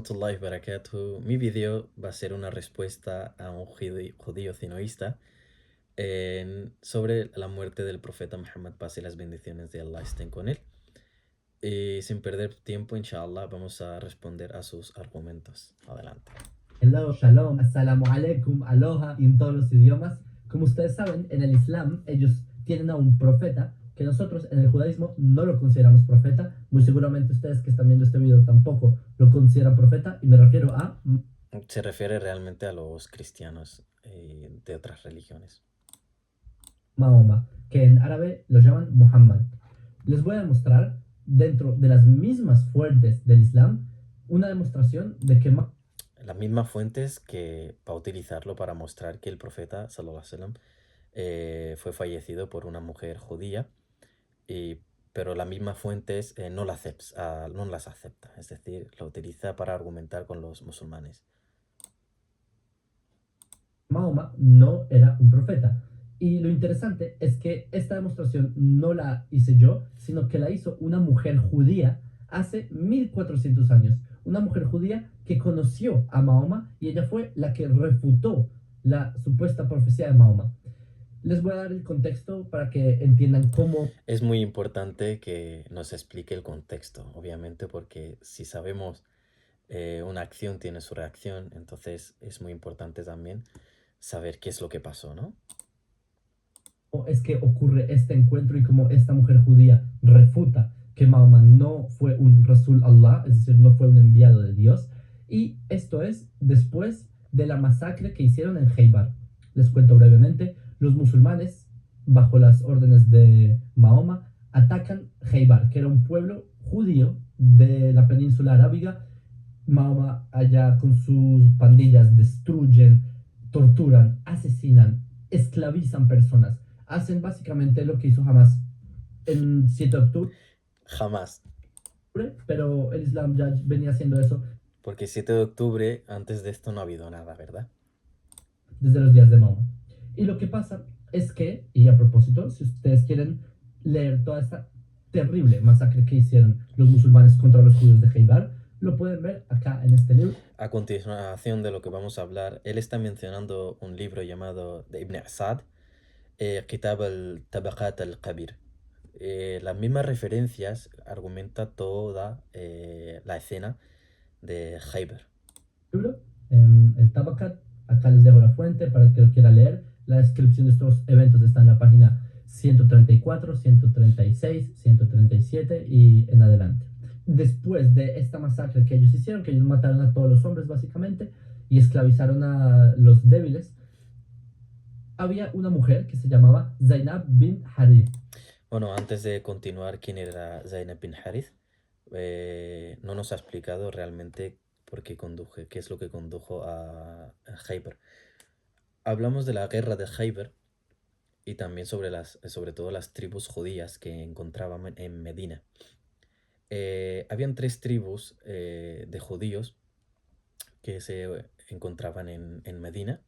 Warahmatullahi wabarakatuh. Mi video va a ser una respuesta a un judío zinoísta sobre la muerte del profeta Muhammad, paz y las bendiciones de Allah estén con él. Y sin perder tiempo, inshallah, vamos a responder a sus argumentos. Adelante. Hello, shalom, assalamu alaikum, aloha y en todos los idiomas. Como ustedes saben, en el Islam ellos tienen a un profeta que nosotros en el judaísmo no lo consideramos profeta. Muy seguramente ustedes que están viendo este video tampoco lo consideran profeta y me refiero a Se refiere realmente a los cristianos de otras religiones. Mahoma, que en árabe lo llaman Muhammad. Les voy a demostrar dentro de las mismas fuentes del Islam una demostración de que Las mismas fuentes que va a utilizarlo para mostrar que el profeta, sallallahu alaihi wasallam, fue fallecido por una mujer judía, pero las mismas fuentes no las acepta, es decir, lo utiliza para argumentar con los musulmanes. Mahoma no era un profeta. Y lo interesante es que esta demostración no la hice yo, sino que la hizo una mujer judía hace 1400 años. Una mujer judía que conoció a Mahoma y ella fue la que refutó la supuesta profecía de Mahoma. Les voy a dar el contexto para que entiendan cómo. Es muy importante que nos explique el contexto, obviamente, porque si sabemos una acción tiene su reacción, entonces es muy importante también saber qué es lo que pasó, ¿no? Es que ocurre este encuentro y como esta mujer judía refuta que Mahoma no fue un Rasul Allah, es decir, no fue un enviado de Dios. Y esto es después de la masacre que hicieron en Khaybar. Les cuento brevemente, los musulmanes, bajo las órdenes de Mahoma, atacan Khaybar, que era un pueblo judío de la península arábiga. Mahoma allá con sus pandillas destruyen, torturan, asesinan, esclavizan personas. Hacen básicamente lo que hizo Hamas en 7 de octubre, Jamás. pero el Islam ya venía haciendo eso Porque 7 de octubre, antes de esto no ha habido nada, ¿verdad? desde los días de Mahoma. Y lo que pasa es que, y a propósito, si ustedes quieren leer toda esta terrible masacre que hicieron los musulmanes contra los judíos de Heibar, lo pueden ver acá en este libro. A continuación de lo que vamos a hablar, él está mencionando un libro llamado de Ibn Asad, Kitab al-Tabaqat al-Kabir. Las mismas referencias argumenta toda la escena de Khaybar. El Tabakat. Acá les dejo la fuente para el que lo quiera leer. La descripción de estos eventos está en la página 134, 136, 137 y en adelante. Después de esta masacre que ellos hicieron, que ellos mataron a todos los hombres básicamente y esclavizaron a los débiles, había una mujer que se llamaba Zainab bin Harith. Bueno, antes de continuar, ¿quién era Zainab bin Harith? No nos ha explicado realmente qué es lo que condujo a Khaybar. Hablamos de la guerra de Khaybar y también sobre todo las tribus judías que encontraban en Medina. Habían tres tribus de judíos que se encontraban en Medina.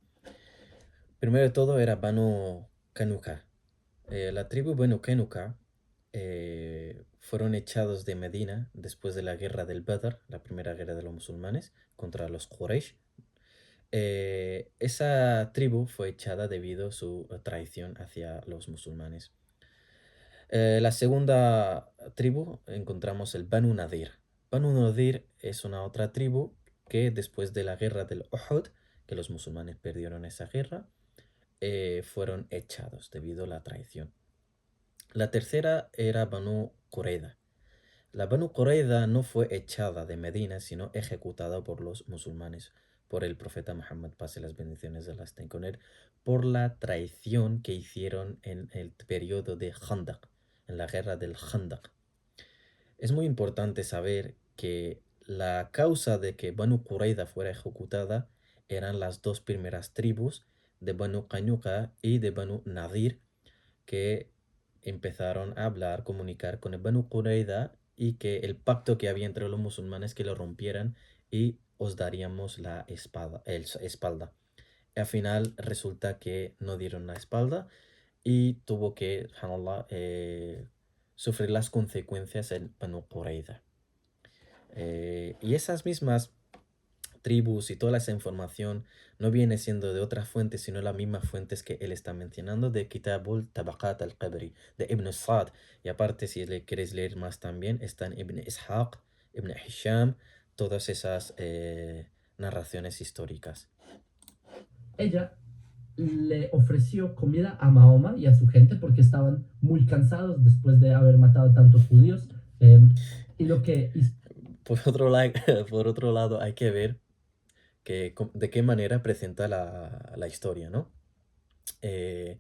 Primero de todo era Banu Kanuka. La tribu Banu Kanuka fueron echados de Medina después de la guerra del Badr, la primera guerra de los musulmanes contra los Quraysh. Esa tribu fue echada debido a su traición hacia los musulmanes. La segunda tribu encontramos el Banu Nadir. Banu Nadir es una otra tribu que después de la guerra del Uhud, que los musulmanes perdieron esa guerra, fueron echados debido a la traición. La tercera era Banu Qurayza. La Banu Qurayza no fue echada de Medina, sino ejecutada por los musulmanes, por el profeta Muhammad, paz y las bendiciones de Allah estén con él, por la traición que hicieron en el periodo de Khandaq, en la guerra del Khandaq. Es muy importante saber que la causa de que Banu Qurayza fuera ejecutada eran las dos primeras tribus de Banu Qaynuqa y de Banu Nadir, que empezaron a hablar, comunicar con el Banu Qurayza y que el pacto que había entre los musulmanes que lo rompieran y os daríamos la espalda. Al final resulta que no dieron la espalda y tuvo que, subhanallah, sufrir las consecuencias en Banu Qurayza. Y esas mismas tribus y toda esa información no viene siendo de otras fuentes, sino las mismas fuentes que él está mencionando de Kitabul Tabaqat al-Qabri, de Ibn Sa'd. Y aparte, si le queréis leer más también, están Ibn Ishaq, Ibn Hisham, todas esas narraciones históricas. Ella le ofreció comida a Mahoma y a su gente porque estaban muy cansados después de haber matado a tantos judíos. Y lo que hizo Por otro, por otro lado, hay que ver de qué manera presenta la historia, ¿no? Eh,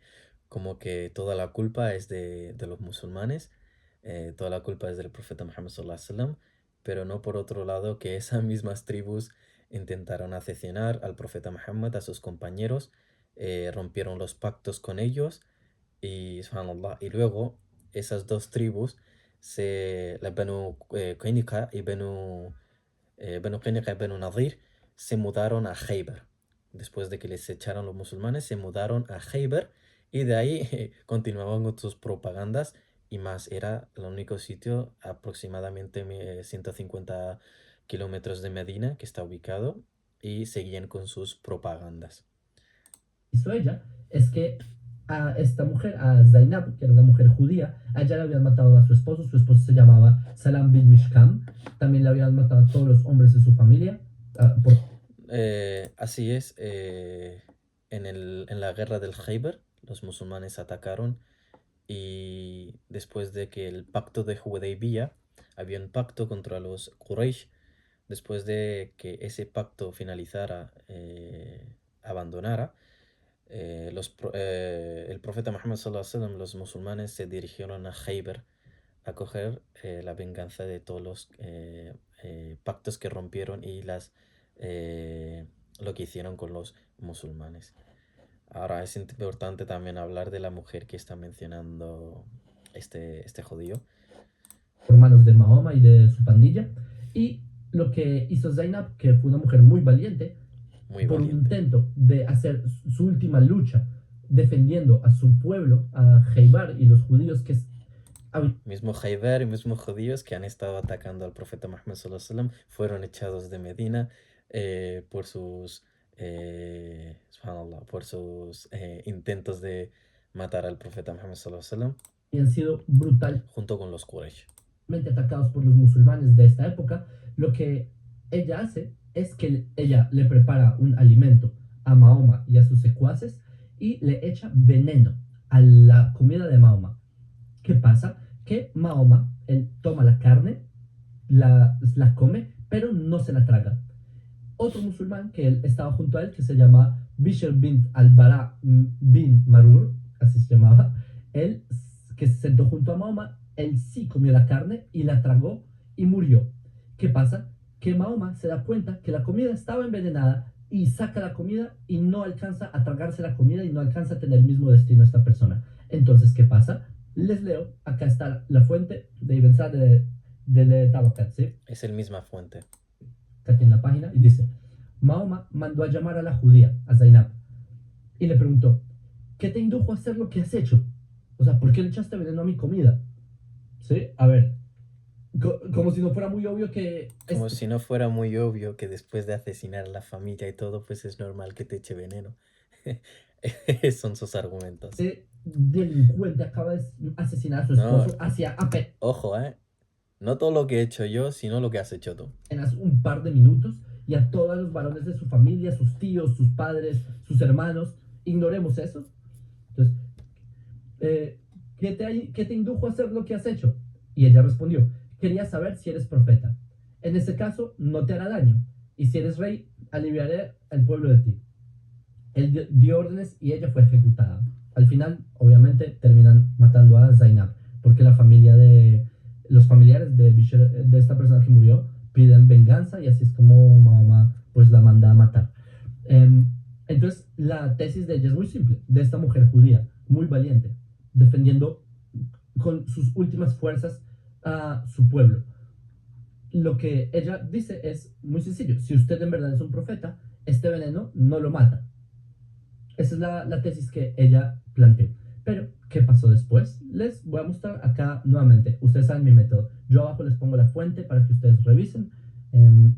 como que toda la culpa es de los musulmanes, toda la culpa es del profeta Muhammad sallallahu alaihi wasallam, pero no por otro lado que esas mismas tribus intentaron asesinar al profeta Muhammad, a sus compañeros, rompieron los pactos con ellos y, subhanallah, y luego esas dos tribus, la Banu Qaynuqa y Banu Qaynuqa y Banu Nadir, se mudaron a Khaybar. Después de que les echaron los musulmanes, se mudaron a Khaybar y de ahí continuaban con sus propagandas y más. Era el único sitio aproximadamente 150 kilómetros de Medina que está ubicado y seguían con sus propagandas. ella es que a esta mujer, a Zainab, que era una mujer judía, a ella le habían matado a su esposo se llamaba Salam bin Mishkam, también le habían matado a todos los hombres de su familia. Así es, en la guerra del Khaybar, los musulmanes atacaron y después de que el pacto de Hudaybiyah, había un pacto contra los Quraysh, después de que ese pacto finalizara, abandonara, el profeta Muhammad sallallahu alaihi wasallam, los musulmanes se dirigieron a Khaybar a coger la venganza de todos los pactos que rompieron y lo que hicieron con los musulmanes. Ahora es importante también hablar de la mujer que está mencionando este judío. Por manos de Mahoma y de su pandilla. Y lo que hizo Zainab, que fue una mujer muy valiente, por un intento de hacer su última lucha defendiendo a su pueblo, a Khaybar y los judíos que mismo Khaybar y mismos judíos que han estado atacando al profeta Muhammad sallallahu alaihi wasallam fueron echados de Medina por sus intentos de matar al profeta Muhammad sallallahu alaihi wasallam y han sido brutal junto con los Quraysh atacados por los musulmanes de esta época. Lo que ella hace es que ella le prepara un alimento a Mahoma y a sus secuaces y le echa veneno a la comida de Mahoma. ¿Qué pasa? Que Mahoma, él toma la carne, la come, pero no se la traga. Otro musulmán que él estaba junto a él, que se llama Bishr bin al-Bara bin Marur, así se llamaba, él que se sentó junto a Mahoma, él sí comió la carne y la tragó y murió. ¿Qué pasa? Que Mahoma se da cuenta que la comida estaba envenenada y saca la comida y no alcanza a tragarse la comida y no alcanza a tener el mismo destino a esta persona. Entonces, ¿qué pasa? Les leo, acá está la fuente de Ibn Sa'd de Tabaqat, ¿sí? Es la misma fuente. Está aquí en la página y dice, Mahoma mandó a llamar a la judía, a Zainab, y le preguntó, ¿qué te indujo a hacer lo que has hecho? O sea, ¿por qué le echaste veneno a mi comida? ¿Sí? A ver, como si no fuera muy obvio que... Como si no fuera muy obvio que después de asesinar a la familia y todo, pues es normal que te eche veneno. Son sus argumentos. Este delincuente acaba de asesinar a su esposo hacia Ojo, no todo lo que he hecho yo, sino lo que has hecho tú. Apenas un par de minutos y a todos los varones de su familia, sus tíos, sus padres, sus hermanos. Ignoremos eso. Entonces, ¿qué te indujo a hacer lo que has hecho? Y ella respondió, quería saber si eres profeta. En ese caso, no te hará daño. Y si eres rey, aliviaré al pueblo de ti. Él dio órdenes y ella fue ejecutada. Al final, obviamente, terminan matando a Zainab, porque los familiares de esta persona que murió piden venganza y así es como Mahoma pues la manda a matar. Entonces, la tesis de ella es muy simple, de esta mujer judía, muy valiente, defendiendo con sus últimas fuerzas a su pueblo. Lo que ella dice es muy sencillo, si usted en verdad es un profeta, este veneno no lo mata. Esa es la tesis que ella planteó. Pero, ¿qué pasó después? Les voy a mostrar acá nuevamente. Ustedes saben mi método. Yo abajo les pongo la fuente para que ustedes revisen.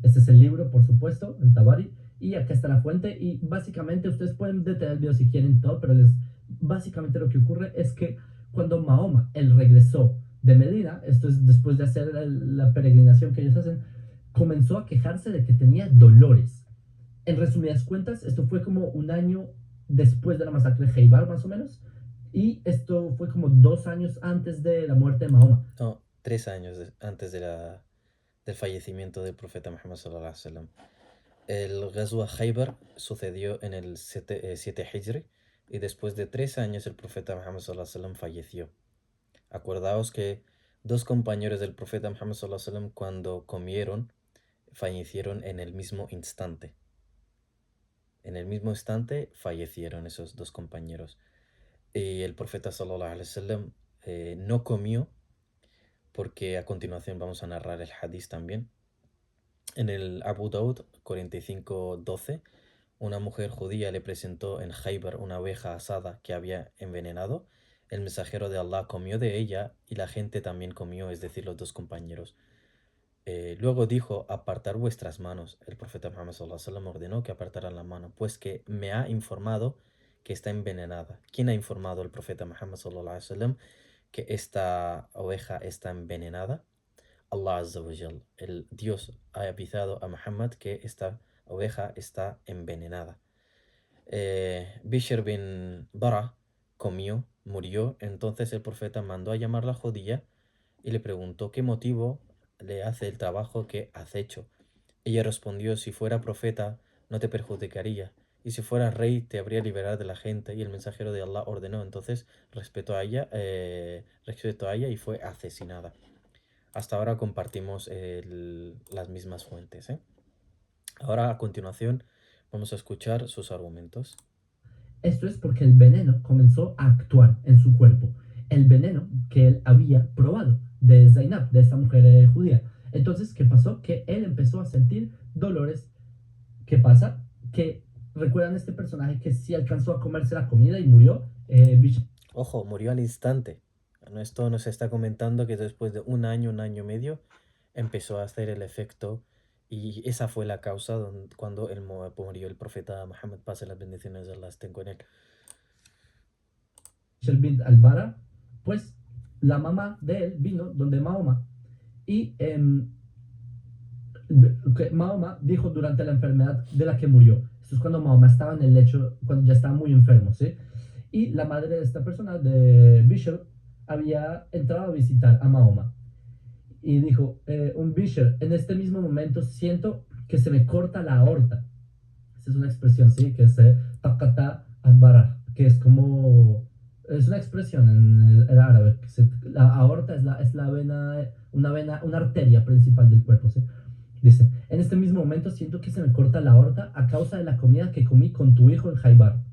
Este es el libro, por supuesto, el Tabari. Y acá está la fuente. Y básicamente ustedes pueden detener el video si quieren todo, pero básicamente lo que ocurre es que cuando Mahoma, él regresó de Medina, esto es después de hacer la peregrinación que ellos hacen, comenzó a quejarse de que tenía dolores. En resumidas cuentas, esto fue como un año después de la masacre de Heibar, más o menos. Y esto fue como 2 años antes de la muerte de Mahoma. No, 3 años antes del fallecimiento del profeta Muhammad sallallahu alaihi wasallam. El Ghazwa Khaybar sucedió en el 7 Hijri y después de 3 años el profeta Muhammad sallallahu alaihi wasallam falleció. Acordaos que dos compañeros del profeta Muhammad sallallahu alaihi wasallam cuando comieron fallecieron en el mismo instante. En el mismo instante fallecieron esos dos compañeros. Y el profeta sallallahu alaihi wasallam no comió, porque a continuación vamos a narrar el hadith también. En el Abu Daud 45:12, una mujer judía le presentó en Khaybar una oveja asada que había envenenado. El mensajero de Allah comió de ella y la gente también comió, es decir, los dos compañeros. Luego dijo: apartar vuestras manos. El profeta Muhammad sallallahu alaihi wasallam ordenó que apartaran la mano, pues que me ha informado que está envenenada. ¿Quién ha informado al profeta Muhammad sallallahu alaihi wasallam que esta oveja está envenenada? Allah Azza wa Jal. El Dios ha avisado a Muhammad que esta oveja está envenenada. Bishr bin Bara comió, murió. Entonces el profeta mandó a llamar a la judía y le preguntó qué motivo le hace el trabajo que has hecho. Ella respondió: si fuera profeta no te perjudicaría, y si fuera rey te habría liberado de la gente. Y el mensajero de Allah ordenó, entonces respetó a ella y fue asesinada. Hasta ahora compartimos las mismas fuentes, ¿eh? Ahora a continuación vamos a escuchar sus argumentos. Esto es porque el veneno comenzó a actuar en su cuerpo. El veneno que él había probado de Zainab, de esta mujer judía. Entonces, ¿qué pasó? Que él empezó a sentir dolores. ¿Qué pasa? Que recuerdan este personaje que sí alcanzó a comerse la comida y murió. Ojo, murió al instante. Esto nos está comentando que después de un año y medio, empezó a hacer el efecto, y esa fue la causa cuando murió el profeta Muhammad, pase las bendiciones de Allah estén con él. Bishr bint al-Bara, pues la mamá de él vino donde Mahoma y Mahoma dijo durante la enfermedad de la que murió. Esto es cuando Mahoma estaba en el lecho, cuando ya estaba muy enfermo, ¿sí? Y la madre de esta persona, de Bishr, había entrado a visitar a Mahoma y dijo: un Bishr, en este mismo momento siento que se me corta la aorta. Esa es una expresión, ¿sí? Que es taqata abara, que es como... Es una expresión en el árabe. La aorta es la vena, una arteria principal del cuerpo, ¿sí? Dice: en este mismo momento siento que se me corta la aorta a causa de la comida que comí con tu hijo en Jaibar.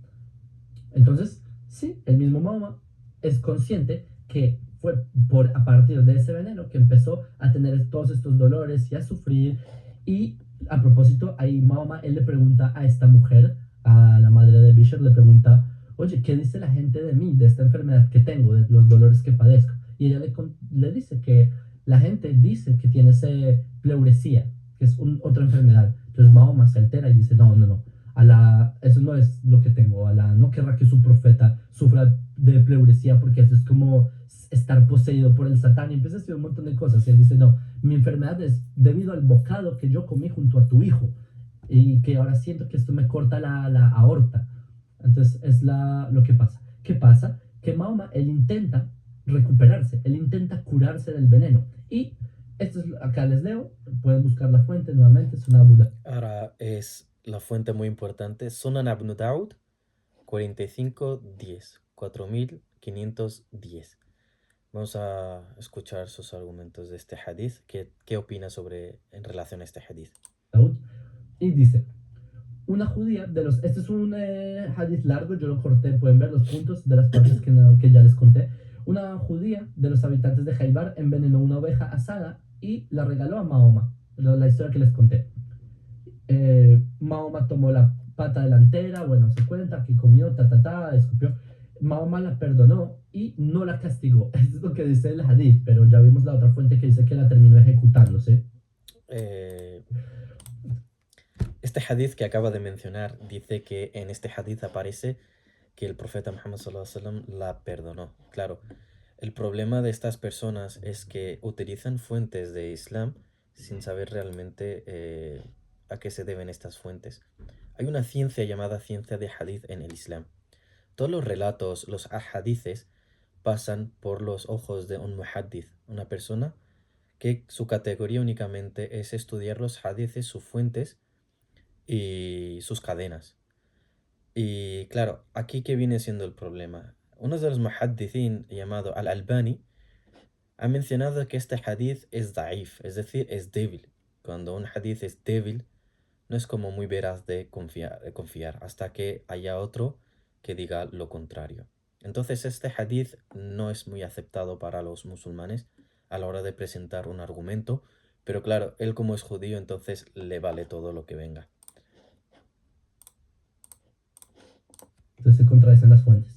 Entonces, sí, el mismo Mahoma es consciente que fue a partir de ese veneno que empezó a tener todos estos dolores y a sufrir. Y a propósito, ahí Mahoma, él le pregunta a esta mujer, a la madre de Bishr, le pregunta: oye, ¿qué dice la gente de mí, de esta enfermedad que tengo, de los dolores que padezco? Y ella le dice que la gente dice que tiene pleuresía, que es otra enfermedad. Entonces Mahoma se altera y dice: no, no, no, eso no es lo que tengo. Alá no querrá que su profeta sufra de pleuresía, porque eso es como estar poseído por el Satán. Y empieza a decir un montón de cosas. Y él dice: no, mi enfermedad es debido al bocado que yo comí junto a tu hijo, y que ahora siento que esto me corta la aorta. Entonces es lo que pasa. ¿Qué pasa? Que Mahoma, él intenta recuperarse, él intenta curarse del veneno. Y acá les leo, pueden buscar la fuente nuevamente, es una Buda. Ahora es la fuente muy importante, Sunan Ibn Daud 45:10, 4510. Vamos a escuchar sus argumentos de este hadith. ¿Qué opina en relación a este hadith? Y dice: una judía este es un hadith largo, yo lo corté, pueden ver los puntos de las partes que ya les conté. Una judía de los habitantes de Jaibar envenenó una oveja asada y la regaló a Mahoma, la historia que les conté. Mahoma tomó la pata delantera, bueno, se cuenta que comió, escupió. Mahoma la perdonó y no la castigó. Eso es lo que dice el hadith, pero ya vimos la otra fuente que dice que la terminó ejecutando, ¿sí? Eh, este hadith que acaba de mencionar dice que en este hadith aparece que el profeta Muhammad sallallahu alaihi wasallam la perdonó. Claro, el problema de estas personas es que utilizan fuentes de Islam sin saber realmente a qué se deben estas fuentes. Hay una ciencia llamada ciencia de hadith en el Islam. Todos los relatos, los ahadices, pasan por los ojos de un muhaddith, una persona que su categoría únicamente es estudiar los hadices, sus fuentes y sus cadenas. Y claro, aquí que viene siendo el problema. Uno de los muhaddithin llamado Al-Albani ha mencionado que este hadith es da'if, es decir, es débil. Cuando un hadith es débil, no es como muy veraz de confiar hasta que haya otro que diga lo contrario. Entonces este hadith no es muy aceptado para los musulmanes a la hora de presentar un argumento, pero claro, él como es judío, entonces le vale todo lo que venga. Entonces se contradicen las fuentes.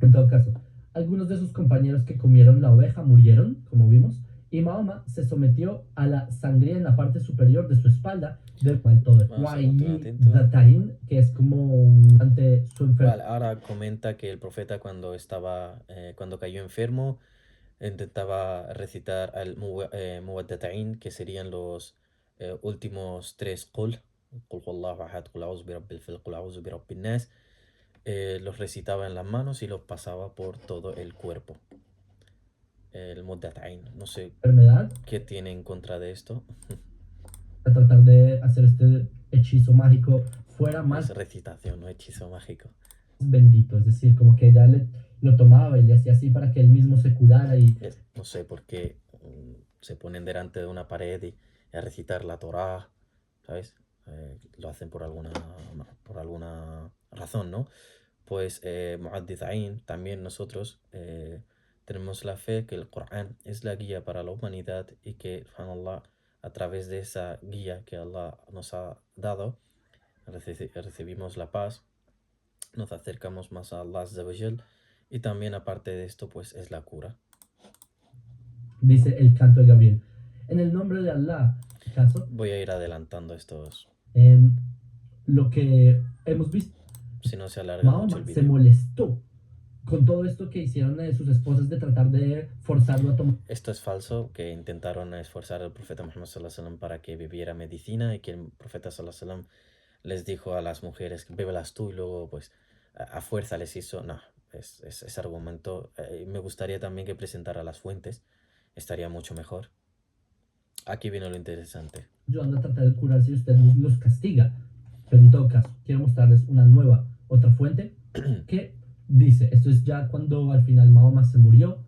En todo caso, algunos de sus compañeros que comieron la oveja murieron, como vimos, y Mahoma se sometió a la sangría en la parte superior de su espalda del todo que es como ante su enfermedad. Vale, ahora comenta que el profeta cuando cayó enfermo, intentaba recitar al Muwaddatayn, que serían los últimos tres Qul huwallahu ahad, Qul a'udhu birabbil falaq, Qul a'udhu birabbin nas. Los recitaba en las manos y los pasaba por todo el cuerpo. El Muwaddatayn, no sé Enfermedad, qué tiene en contra de esto. a tratar de hacer este hechizo mágico fuera Es más recitación, no hechizo mágico. bendito, es decir, como que ella lo tomaba y le hacía así para que él mismo se curara y No sé por qué se ponen delante de una pared y a recitar la Torá, ¿sabes? Lo hacen por alguna razón, ¿no? Pues Muhaddith Ain, también nosotros tenemos la fe que el Corán es la guía para la humanidad y que, subhanallah, a través de esa guía que Allah nos ha dado, recibimos la paz, nos acercamos más a Allah Azza wa Jal, y también aparte de esto, pues es la cura. dice el canto de Gabriel. En el nombre de Allah, ¿caso? Voy a ir adelantando estos, Lo que hemos visto, si no se alarga mucho Mahoma el se vídeo. molestó con todo esto que hicieron sus esposas de tratar de forzarlo a tomar. Esto es falso, que intentaron esforzar al profeta Muhammad sallallahu alaihi wasallam para que bebiera medicina y que el profeta sallallahu alaihi wasallam les dijo a las mujeres que bébelas tú y luego pues a fuerza les hizo. No, ese argumento. Me gustaría también que presentara las fuentes, estaría mucho mejor. Aquí viene lo interesante. Yo ando a tratar de curarse y usted los castiga. Pero en todo caso, quiero mostrarles una nueva, otra fuente que dice, esto es ya cuando al final Mahoma se murió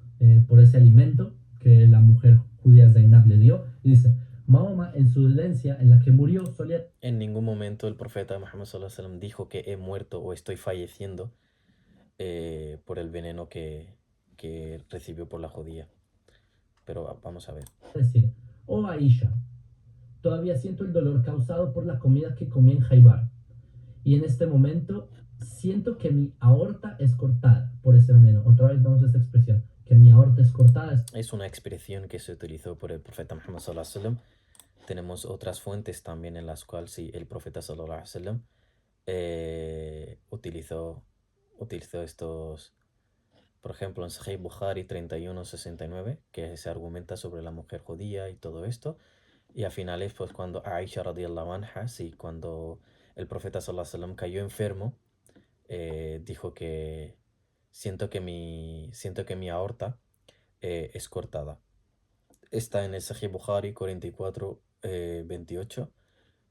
por ese alimento que la mujer judía Zainab le dio. Y dice, Mahoma en su dolencia en la que murió solía... En ningún momento el profeta Muhammad sallallahu alaihi wasallam dijo que he muerto o estoy falleciendo por el veneno que recibió por la judía. Pero vamos a ver. decir, oh Aisha, todavía siento el dolor causado por la comida que comí en Jaibar. Y en este momento siento que mi aorta es cortada por ese veneno. Otra vez vamos a esta expresión, que mi aorta es cortada. Es una expresión que se utilizó por el profeta Muhammad sallallahu alaihi wasallam. Tenemos otras fuentes también en las cuales sí, el profeta sallallahu alaihi wasallam utilizó estos, por ejemplo, en Sahih Bukhari 3169, que se argumenta sobre la mujer judía y todo esto. Y a finales, pues cuando Aisha radiallahu anha, sí, cuando el profeta sallallahu alaihi wasallam cayó enfermo, dijo que siento que mi aorta es cortada. Está en el Sahih Bukhari 44, 28.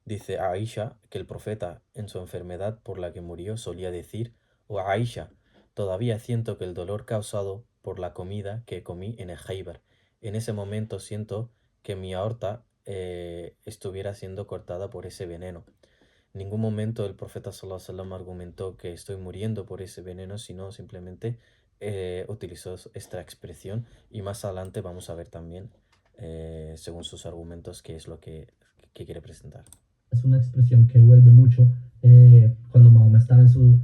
Dice Aisha que el profeta en su enfermedad por la que murió solía decir: "Oh Aisha, todavía siento que el dolor causado por la comida que comí en el Khaybar. En ese momento siento que mi aorta estuviera siendo cortada por ese veneno". En ningún momento el profeta sallallahu alaihi wasallam argumentó que estoy muriendo por ese veneno, sino simplemente utilizó esta expresión, y más adelante vamos a ver también, según sus argumentos, qué es lo que quiere presentar. Es una expresión que vuelve mucho cuando Mahoma estaba en su...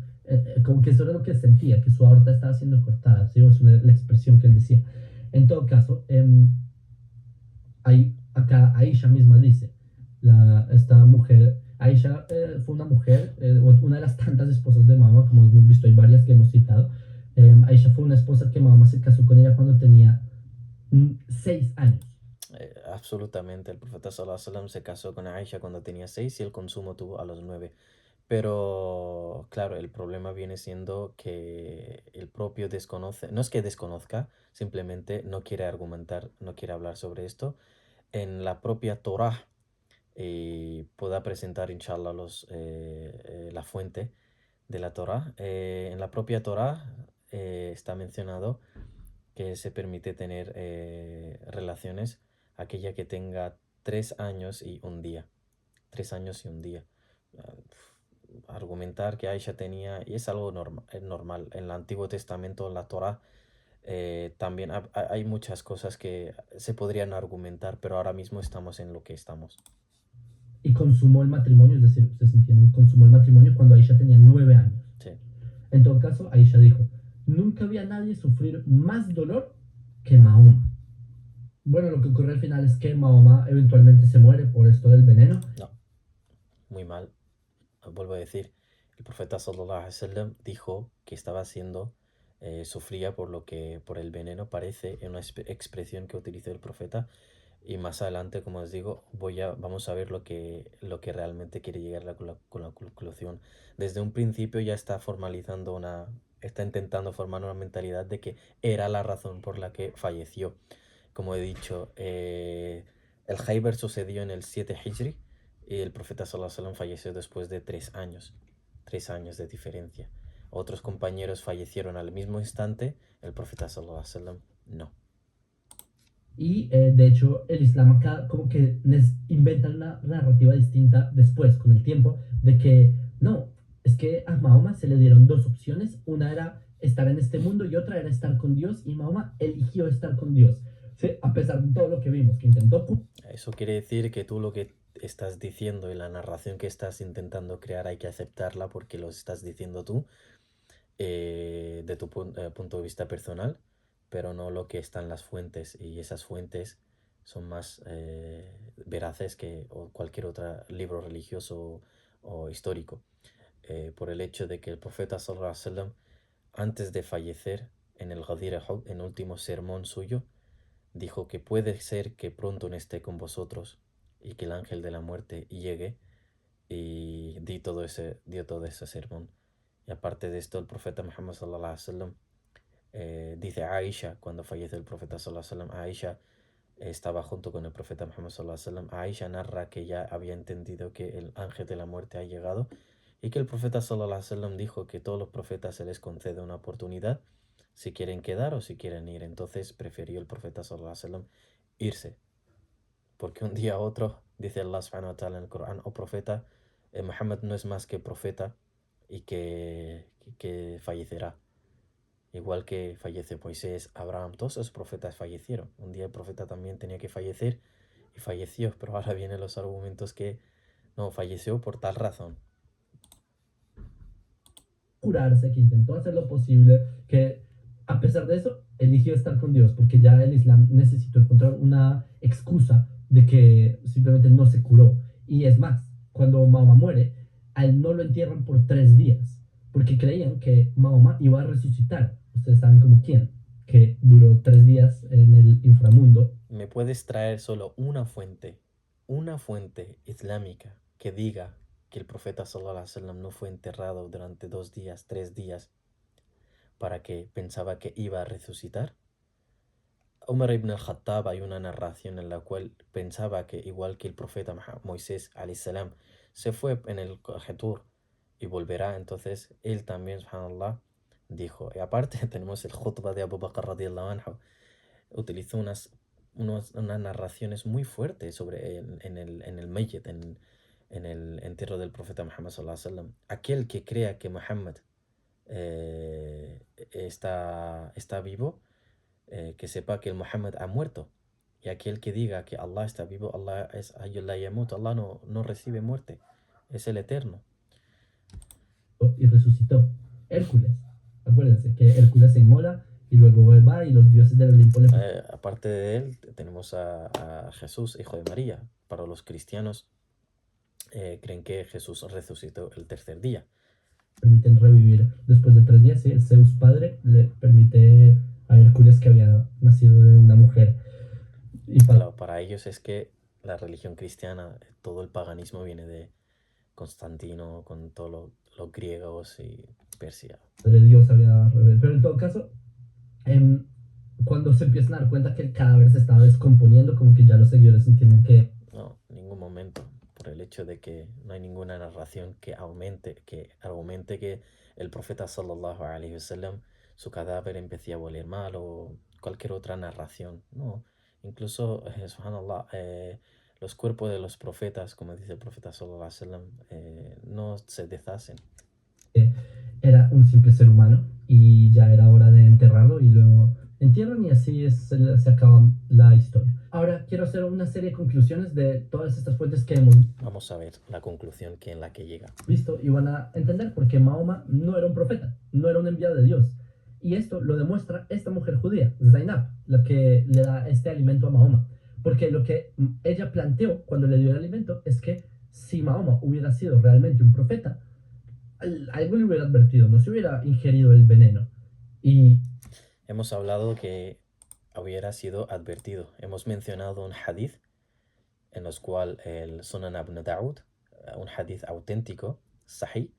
como que eso era lo que sentía, que su aorta estaba siendo cortada, ¿sí? Es la expresión que él decía. En todo caso, hay acá Aisha misma dice, esta mujer, Aisha fue una mujer, una de las tantas esposas de Mahoma, como hemos visto, hay varias que hemos citado. Aisha fue una esposa que Mahoma se casó con ella cuando tenía 6 años. Absolutamente, el profeta sallallahu alaihi wasallam se casó con Aisha cuando tenía 6 y el consumo tuvo a los 9. Pero claro, el problema viene siendo que el propio desconoce, no es que desconozca, simplemente no quiere argumentar, no quiere hablar sobre esto. En la propia Torah pueda presentar, inshallah, la fuente de la Torah. En la propia Torah está mencionado que se permite tener relaciones aquella que tenga 3 años y un día. 3 años y un día. Ah, Argumentar que Aisha tenía, y es algo normal, en el Antiguo Testamento, en la Torah, también hay muchas cosas que se podrían argumentar, pero ahora mismo estamos en lo que estamos. Y consumó el matrimonio, es decir, ustedes entienden, consumó el matrimonio cuando Aisha tenía 9 años. Sí. En todo caso, Aisha dijo, nunca vi a nadie sufrir más dolor que Mahoma. Bueno, lo que ocurre al final es que Mahoma eventualmente se muere por esto del veneno. No, muy mal. Vuelvo a decir, el profeta sallallahu alaihi wasallam dijo que estaba siendo sufría por el veneno, parece en una expresión que utilizó el profeta. Y más adelante, como os digo, vamos a ver lo que realmente quiere llegar con la conclusión. Desde un principio ya está intentando formar una mentalidad de que era la razón por la que falleció. Como he dicho, el Khaybar sucedió en el 7 Hijri y el profeta sallallahu alaihi wasallam falleció después de 3 años. 3 años de diferencia. Otros compañeros fallecieron al mismo instante, el profeta sallallahu alaihi wasallam no. Y de hecho, el Islam acá como que inventa una narrativa distinta después, con el tiempo, de que no, es que a Mahoma se le dieron dos opciones. Una era estar en este mundo y otra era estar con Dios. Y Mahoma eligió estar con Dios. ¿Sí? A pesar de todo lo que vimos, que intentó. Eso quiere decir que tú lo que estás diciendo y la narración que estás intentando crear hay que aceptarla porque lo estás diciendo tú de tu punto de vista personal, pero no lo que está en las fuentes. Y esas fuentes son más veraces que cualquier otro libro religioso o histórico. Por el hecho de que el profeta sallallahu alaihi wasallam, antes de fallecer en el Ghadir Hub, en el último sermón suyo, dijo que puede ser que pronto no esté con vosotros y que el ángel de la muerte llegue, y dio todo ese sermón. Y aparte de esto, el profeta Muhammad sallallahu alaihi wasallam dice a Aisha, cuando fallece el profeta sallallahu alaihi wasallam, Aisha estaba junto con el profeta Muhammad sallallahu alaihi wasallam. Aisha narra que ya había entendido que el ángel de la muerte ha llegado y que el profeta sallallahu alaihi wasallam dijo que todos los profetas se les concede una oportunidad si quieren quedar o si quieren ir. Entonces prefirió el profeta sallallahu alaihi wasallam irse, porque un día a otro dice Allah subhanahu wa ta'ala en el Corán: oh profeta, Muhammad no es más que profeta y que fallecerá. Igual que fallece Moisés, Abraham, todos esos profetas fallecieron. Un día el profeta también tenía que fallecer y falleció, pero ahora vienen los argumentos que no, falleció por tal razón. Curarse, que intentó hacer lo posible, que a pesar de eso eligió estar con Dios, porque ya el Islam necesitó encontrar una excusa de que simplemente no se curó. Y es más, cuando Mahoma muere, a él no lo entierran por 3 días, porque creían que Mahoma iba a resucitar. Ustedes saben como quién, que duró 3 días en el inframundo. ¿Me puedes traer solo una fuente islámica que diga que el profeta sallallahu alaihi wasallam no fue enterrado durante 2 días, 3 días, para que pensaba que iba a resucitar? Umar ibn al-Khattab, hay una narración en la cual pensaba que igual que el profeta Moisés salam se fue en el Qatur y volverá, entonces él también, subhanallah, dijo. Y aparte tenemos el khutbah de Abu Bakr radiallahu anhu, utilizó unas narraciones muy fuertes sobre en el Mayyit, en el entierro del profeta Muhammad sallallahu alaihi wasallam. Aquel que crea que Muhammad está vivo, que sepa que el Muhammad ha muerto. Y aquel que diga que Allah está vivo, Allah es Hayyul la Yamut, Allah no recibe muerte, es el eterno. Y resucitó. Hércules. Acuérdense que Hércules se inmola Y luego va y los dioses del Olimpo le... Aparte de él, tenemos a Jesús, hijo de María. Para los cristianos, creen que Jesús resucitó el tercer día. Permiten revivir después de 3 días. ¿Sí? Zeus padre le permite a Hércules, que había nacido de una mujer. Y Claro, para ellos es que la religión cristiana, todo el paganismo viene de Constantino, con todos los griegos y Persia. Padre Dios había revelado. Pero en todo caso, cuando se empiezan a dar cuenta que el cadáver se estaba descomponiendo, como que ya los seguidores entienden que... No, en ningún momento. Por el hecho de que no hay ninguna narración que argumente que el profeta sallallahu alaihi wasallam, su cadáver empecé a oler mal o cualquier otra narración. No, incluso, subhanallah, los cuerpos de los profetas, como dice el profeta sallallahu alaihi wasallam, no se deshacen. Era un simple ser humano y ya era hora de enterrarlo y lo entierran y así se acaba la historia. Ahora quiero hacer una serie de conclusiones de todas estas fuentes que hemos... Vamos a ver la conclusión en la que llega. Visto y van a entender por qué Mahoma no era un profeta, no era un enviado de Dios. Y esto lo demuestra esta mujer judía, Zainab, la que le da este alimento a Mahoma. Porque lo que ella planteó cuando le dio el alimento es que si Mahoma hubiera sido realmente un profeta, algo le hubiera advertido, no se hubiera ingerido el veneno. Y hemos hablado que hubiera sido advertido. Hemos mencionado un hadith en los cual el Sunan Ibn Daud, un hadith auténtico, sahih,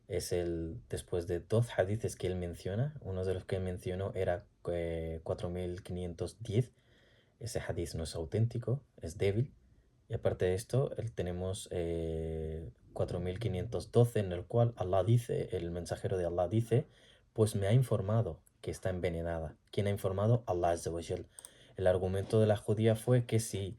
es el, después de dos hadiths que él menciona, uno de los que mencionó era 4510, ese hadith no es auténtico, es débil, y aparte de esto, tenemos 4512 en el cual Allah dice, el mensajero de Allah dice, pues me ha informado que está envenenada. ¿Quién ha informado? Allah Azza wa Jal. El argumento de la judía fue que si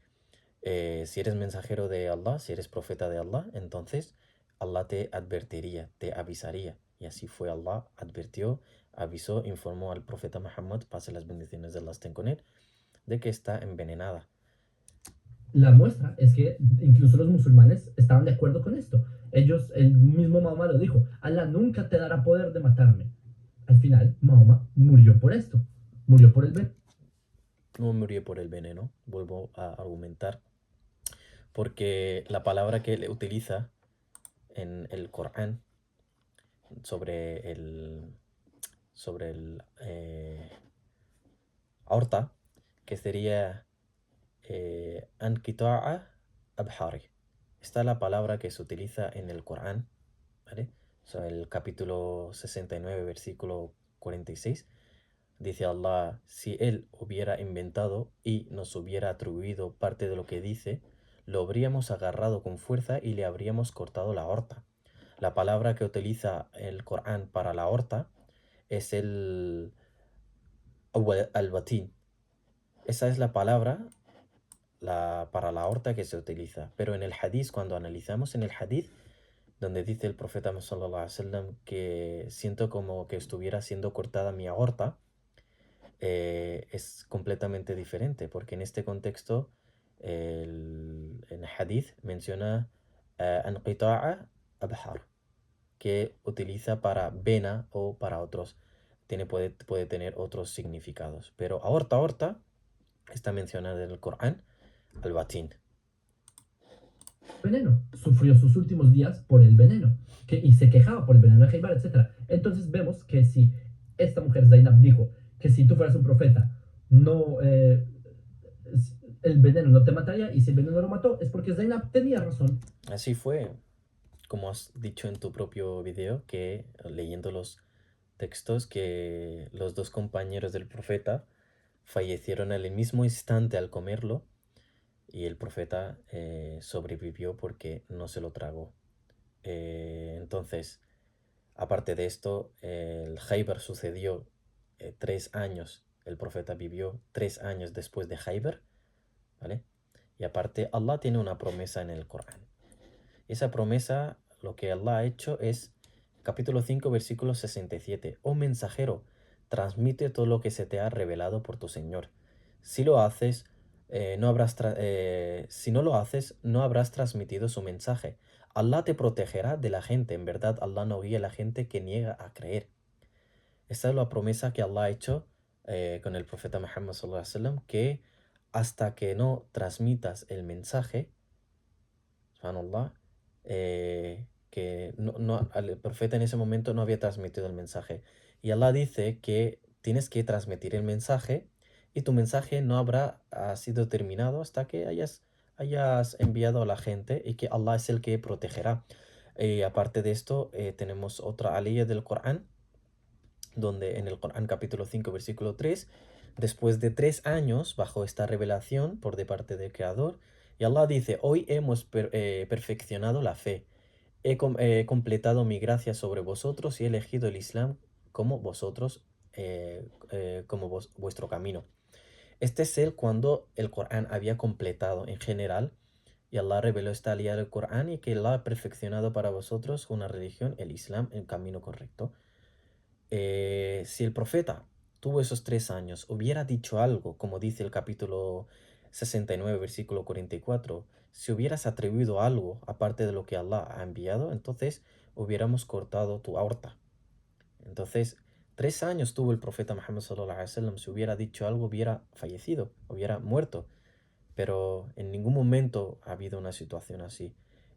eres mensajero de Allah, si eres profeta de Allah, entonces Allah te advertiría, te avisaría. Y así fue. Allah advirtió, avisó, informó al profeta Muhammad, pase las bendiciones de Allah estén con él, de que está envenenada. La muestra es que incluso los musulmanes estaban de acuerdo con esto. Ellos, el mismo Mahoma lo dijo, Allah nunca te dará poder de matarme. Al final, Mahoma murió por esto, murió por el veneno. No murió por el veneno, vuelvo a argumentar, porque la palabra que él utiliza en el Corán sobre el aorta, que sería Anqita'a Abhari. Esta es la palabra que se utiliza en el Corán, ¿vale? O sea, el capítulo 69, versículo 46. Dice Allah, si él hubiera inventado y nos hubiera atribuido parte de lo que dice, lo habríamos agarrado con fuerza y le habríamos cortado la aorta. La palabra que utiliza el Corán para la aorta es el al-batin. Esa es la palabra para la aorta que se utiliza. Pero en el hadith, cuando analizamos en el hadith, donde dice el profeta sallallahu alaihi wasallam que siento como que estuviera siendo cortada mi aorta, es completamente diferente, porque en este contexto en el hadith menciona anqita'a abhar, que utiliza para vena o para otros, puede tener otros significados, pero aorta está mencionada en el Corán al batín. Veneno, sufrió sus últimos días por el veneno y se quejaba por el veneno de Jaibar, etc. Entonces vemos que si esta mujer Zainab dijo que si tú fueras un profeta, no, el veneno no te mataría, y si el veneno no lo mató es porque Zainab tenía razón. Así fue, como has dicho en tu propio video, que leyendo los textos, que los dos compañeros del profeta fallecieron al mismo instante al comerlo, y el profeta sobrevivió porque no se lo tragó. Entonces, aparte de esto, el Khaybar sucedió 3 años, el profeta vivió 3 años después de Khaybar, ¿vale? Y aparte, Allah tiene una promesa en el Corán. Esa promesa, lo que Allah ha hecho es, capítulo 5, versículo 67, oh mensajero, transmite todo lo que se te ha revelado por tu Señor. Si lo haces, si no lo haces, no habrás transmitido su mensaje. Allah te protegerá de la gente. En verdad, Allah no guía a la gente que niega a creer. Esta es la promesa que Allah ha hecho con el profeta Muhammad sallallahu alaihi wasallam, que hasta que no transmitas el mensaje, subhanallah, que el profeta en ese momento no había transmitido el mensaje. Y Allah dice que tienes que transmitir el mensaje y tu mensaje no habrá sido terminado hasta que hayas enviado a la gente y que Allah es el que protegerá. Aparte de esto, tenemos otra aliyah del Corán, donde en el Corán capítulo 5 versículo 3, después de 3 años bajo esta revelación por de parte del Creador, y Allah dice, hoy hemos perfeccionado la fe, he completado mi gracia sobre vosotros y he elegido el Islam como vosotros, como vuestro camino. Este es el cuando el Corán había completado en general, y Allah reveló esta aliyah del Corán y que Allah ha perfeccionado para vosotros una religión, el Islam, el camino correcto. Si el profeta tuvo esos 3 años, hubiera dicho algo, como dice el capítulo 69, versículo 44, si hubieras atrevido algo aparte de lo que Allah ha enviado, entonces hubiéramos cortado tu aorta. Entonces, 3 años tuvo el profeta Muhammad sallallahu alaihi wasallam. Si hubiera dicho algo, hubiera fallecido, hubiera muerto. Pero en ningún momento ha habido una situación así.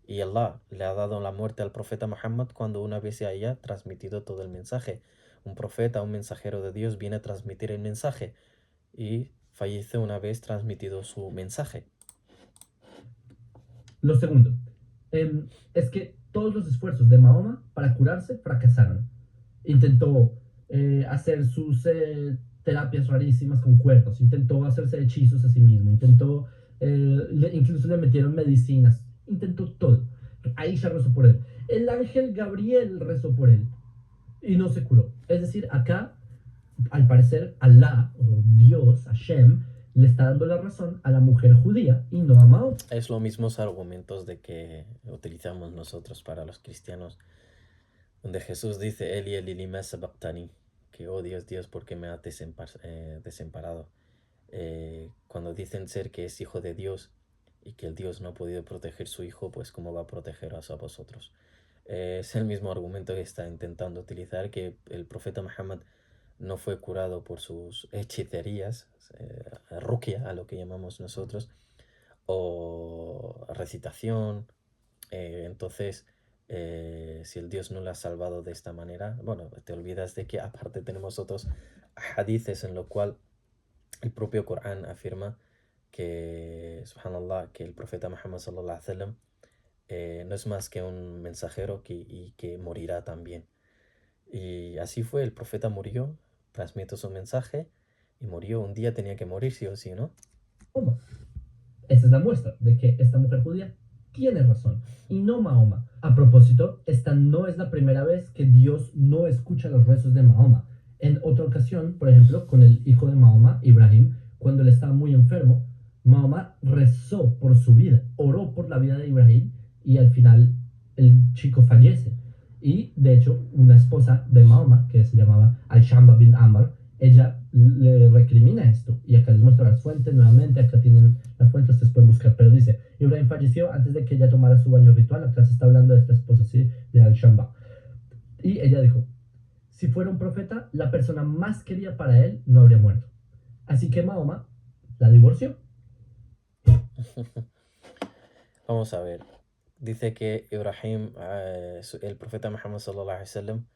Y Allah le ha dado la muerte al profeta Muhammad cuando una vez se haya transmitido todo el mensaje. Un profeta, un mensajero de Dios viene a transmitir el mensaje y fallece una vez transmitido su mensaje. Lo segundo, es que todos los esfuerzos de Mahoma para curarse fracasaron. Intentó hacer sus terapias rarísimas con cuernos, intentó hacerse hechizos a sí mismo, intentó, incluso le metieron medicinas, intentó todo. Aisha rezó por él. El ángel Gabriel rezó por él y no se curó. Es decir, acá, al parecer, Allah, o Dios, Hashem, le está dando la razón a la mujer judía y no a Mahoma. Es los mismos argumentos de que utilizamos nosotros para los cristianos, donde Jesús dice, Eli, Eli, lima sabachthani, que oh Dios, Dios, ¿por qué me has desamparado? Cuando dicen ser que es hijo de Dios y que el Dios no ha podido proteger su hijo, pues ¿cómo va a protegeros a vosotros? Es el mismo argumento que está intentando utilizar, que el profeta Muhammad no fue curado por sus hechicerías, ruqya, a lo que llamamos nosotros, o recitación. Entonces, si el Dios no le ha salvado de esta manera, bueno, te olvidas de que aparte tenemos otros hadices en lo cual el propio Corán afirma que, subhanallah, que el profeta Muhammad sallallahu alaihi wasallam no es más que un mensajero y que morirá también. Y así fue, el profeta murió, transmitió su mensaje y murió. Un día tenía que morir, sí o sí, ¿no? Esta es la muestra de que esta mujer judía tiene razón y no Mahoma. A propósito, esta no es la primera vez que Dios no escucha los rezos de Mahoma. En otra ocasión, por ejemplo, con el hijo de Mahoma, Ibrahim, cuando él estaba muy enfermo, Mahoma rezó por su vida, oró por la vida de Ibrahim y al final el chico fallece. Y de hecho, una esposa de Mahoma, que se llamaba Al-Shamba bin Amr, ella le recrimina esto. Y acá les muestro las fuentes nuevamente. Acá tienen las fuentes, ustedes pueden buscar. Pero dice: Ibrahim falleció antes de que ella tomara su baño ritual. Acá se está hablando de esta esposa, ¿sí? De Al-Shamba. Y ella dijo: si fuera un profeta, la persona más querida para él no habría muerto. Así que Mahoma la divorció. Vamos a ver. Dice que Ibrahim, el profeta Muhammad sallallahu alaihi wasallam,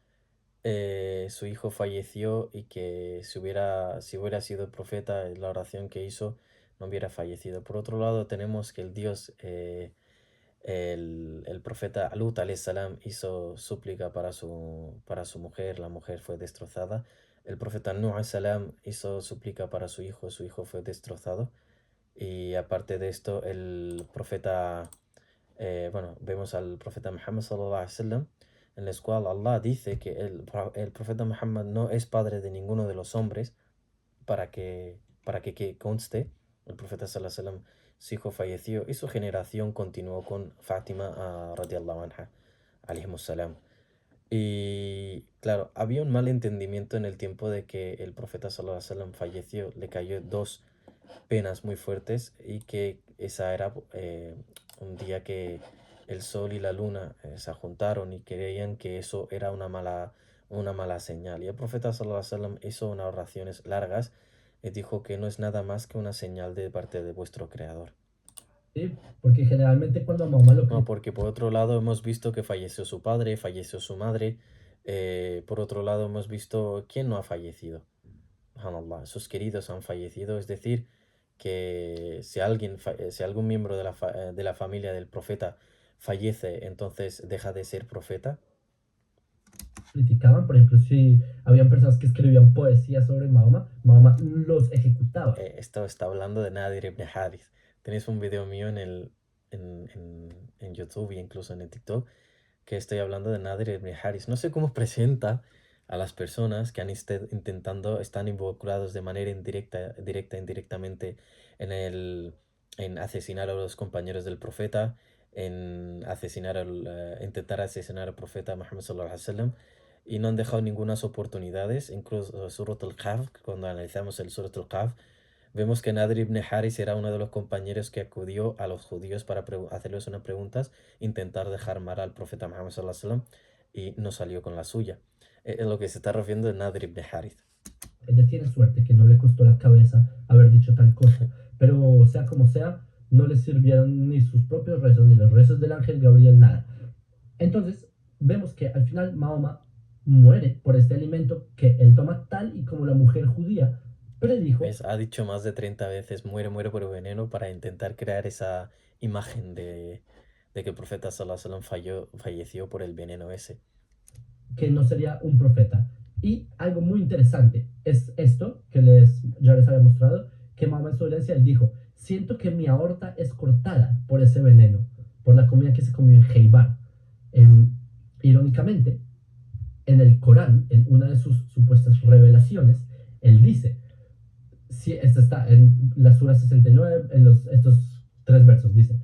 su hijo falleció y que si hubiera sido el profeta, la oración que hizo no hubiera fallecido. Por otro lado, tenemos que el Dios, el profeta Lut alayhi salam hizo súplica para su mujer, la mujer fue destrozada. El profeta Nuh alayhi salam hizo súplica para su hijo fue destrozado. Y aparte de esto, el profeta, bueno, vemos al profeta Muhammad sallallahu alaihi wasallam, en el cual Allah dice que el profeta Muhammad no es padre de ninguno de los hombres, para que conste, el profeta sallallahu alaihi wasallam, su hijo falleció y su generación continuó con Fátima radiallahu anha, alayhimus salam. Y claro, había un mal entendimiento en el tiempo de que el profeta sallallahu alaihi wasallam falleció, le cayó dos penas muy fuertes y que esa era un día que el sol y la luna se juntaron y creían que eso era una mala señal. Y el profeta sallallahu alaihi wasallam hizo unas oraciones largas y dijo que no es nada más que una señal de parte de vuestro creador. ¿sí? Porque generalmente cuando a Mahoma lo No, critican, porque por otro lado hemos visto que falleció su padre, falleció su madre. Por otro lado hemos visto quién no ha fallecido. Subhanallah, sus queridos han fallecido. Es decir, que si si algún miembro de de la familia del profeta fallece, entonces deja de ser profeta. por ejemplo, si habían personas que escribían poesía sobre Mahoma, Mahoma los ejecutaba. Esto está hablando de Nadir ibn Harith. Tenéis un video mío en YouTube e incluso en el TikTok que estoy hablando de Nadir ibn Haris. No sé cómo presenta a las personas que están involucrados de manera indirectamente en en asesinar a los compañeros del profeta, en intentar asesinar al profeta Muhammad sallallahu alaihi wasallam, y no han dejado ninguna oportunidades. Incluso Surat al-Kahf, cuando analizamos el Surat al-Kahf, vemos que Nadir ibn Haris era uno de los compañeros que acudió a los judíos para hacerles unas preguntas, intentar dejar mal al profeta Muhammad sallallahu alaihi wasallam, y no salió con la suya. Es lo que se está refiriendo de Nadir ibn Harith. Ella tiene suerte que no le costó la cabeza haber dicho tal cosa, pero sea como sea, no le sirvieron ni sus propios rezos ni los rezos del ángel Gabriel, nada. Entonces, vemos que al final Mahoma muere por este alimento que él toma tal y como la mujer judía predijo. ¿Ves? Ha dicho más de 30 veces muere, muere por el veneno para intentar crear esa imagen de que el profeta sallallahu alaihi wasallam falleció por el veneno ese. Que no sería un profeta. Y algo muy interesante es esto que ya les había mostrado, que Mahoma en su herencia él dijo, siento que mi aorta es cortada por ese veneno, por la comida que se comió en Heibar. Irónicamente, en el Corán, en una de sus supuestas revelaciones, él dice, si esta está en la Sura 69, en estos tres versos, dice,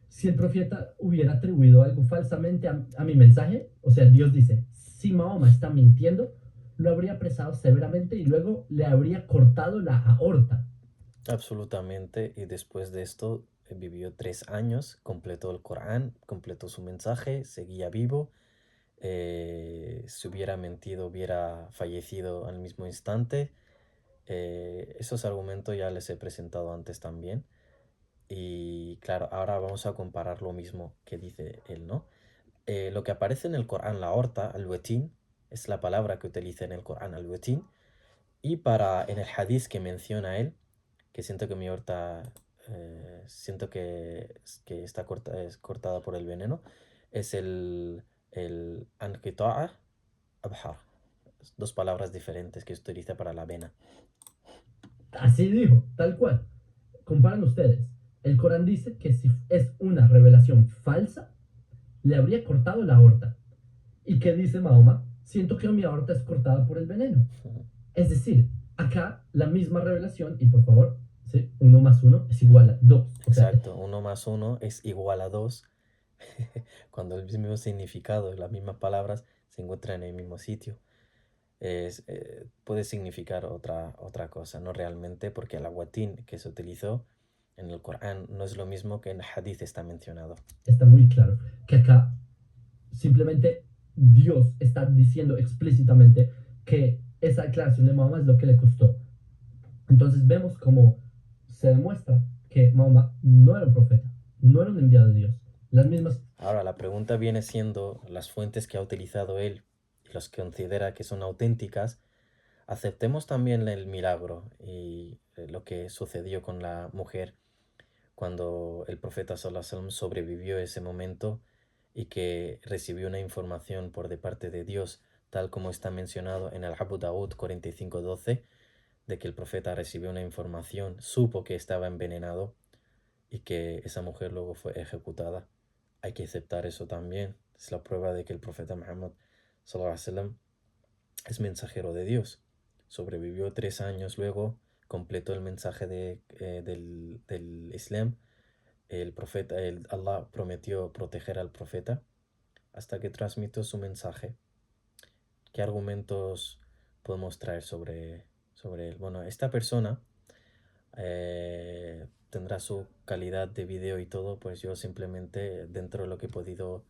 si el profeta hubiera atribuido algo falsamente a mi mensaje, o sea, Dios dice, si Mahoma está mintiendo, lo habría apresado severamente y luego le habría cortado la aorta. Absolutamente. Y después de esto vivió 3 años, completó el Corán, completó su mensaje, seguía vivo. Si hubiera mentido, hubiera fallecido al mismo instante. Esos argumentos ya les he presentado antes también. Y claro, ahora vamos a comparar lo mismo que dice él, ¿no? Lo que aparece en el Corán, la horta, al-wetin, es la palabra que utiliza en el Corán, al-wetin. Y en el hadith que menciona él, que siento que mi horta, siento que es cortada por el veneno, es el anqita'a abhar. Dos palabras diferentes que se utiliza para la vena. Así dijo, tal cual. Comparan ustedes. El Corán dice que si es una revelación falsa, le habría cortado la aorta. ¿Y qué dice Mahoma? Siento que mi aorta es cortada por el veneno. Es decir, acá la misma revelación, y por favor, ¿sí? 1 más 1 es igual a 2. O sea, Exacto, 1 más 1 es igual a 2. Cuando el mismo significado, las mismas palabras se encuentran en el mismo sitio. Puede significar otra cosa, no realmente, porque el aguatín que se utilizó en el Corán no es lo mismo que en el hadith está mencionado. está muy claro que acá simplemente Dios está diciendo explícitamente que esa declaración de Mahoma es lo que le costó. Entonces vemos cómo se demuestra que Mahoma no era un profeta, no era un enviado de Dios. Las mismas. Ahora, la pregunta viene siendo las fuentes que ha utilizado él y los que considera que son auténticas. Aceptemos también el milagro y lo que sucedió con la mujer cuando el profeta sallallahu alaihi wasallam sobrevivió ese momento y que recibió una información por de parte de Dios, tal como está mencionado en el Abu Daud 45:12, de que el profeta recibió una información, supo que estaba envenenado y que esa mujer luego fue ejecutada. Hay que aceptar eso también. Es la prueba de que el profeta Muhammad sallallahu alaihi wasallam es mensajero de Dios. Sobrevivió 3 años luego, completó el mensaje del Islam. Allah prometió proteger al profeta hasta que transmitió su mensaje. ¿Qué argumentos podemos traer sobre él? Bueno, esta persona tendrá su calidad de video y todo, pues yo simplemente dentro de lo que he podido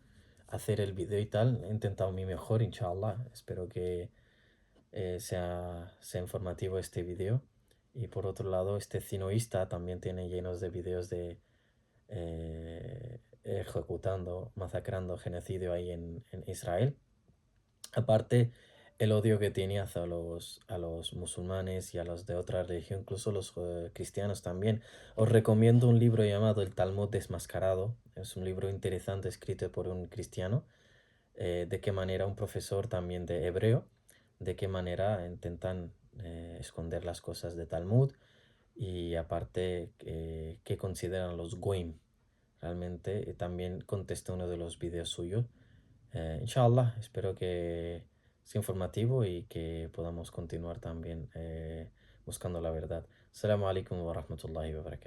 hacer el video y tal. He intentado mi mejor, inshallah. Espero que sea informativo este video. Y por otro lado, este cinoísta también tiene llenos de videos de ejecutando, masacrando genocidio ahí en Israel. Aparte, el odio que tiene hacia a los musulmanes y a los de otra religión, incluso los cristianos también. Os recomiendo un libro llamado El Talmud Desmascarado. Es un libro interesante escrito por un cristiano. De qué manera un profesor también de hebreo, de qué manera intentan esconder las cosas de Talmud y aparte qué consideran los goim. Realmente también contesté uno de los vídeos suyos. Inshallah, espero que sea informativo y que podamos continuar también buscando la verdad. Assalamu alaikum wa rahmatullahi wa barakatuh.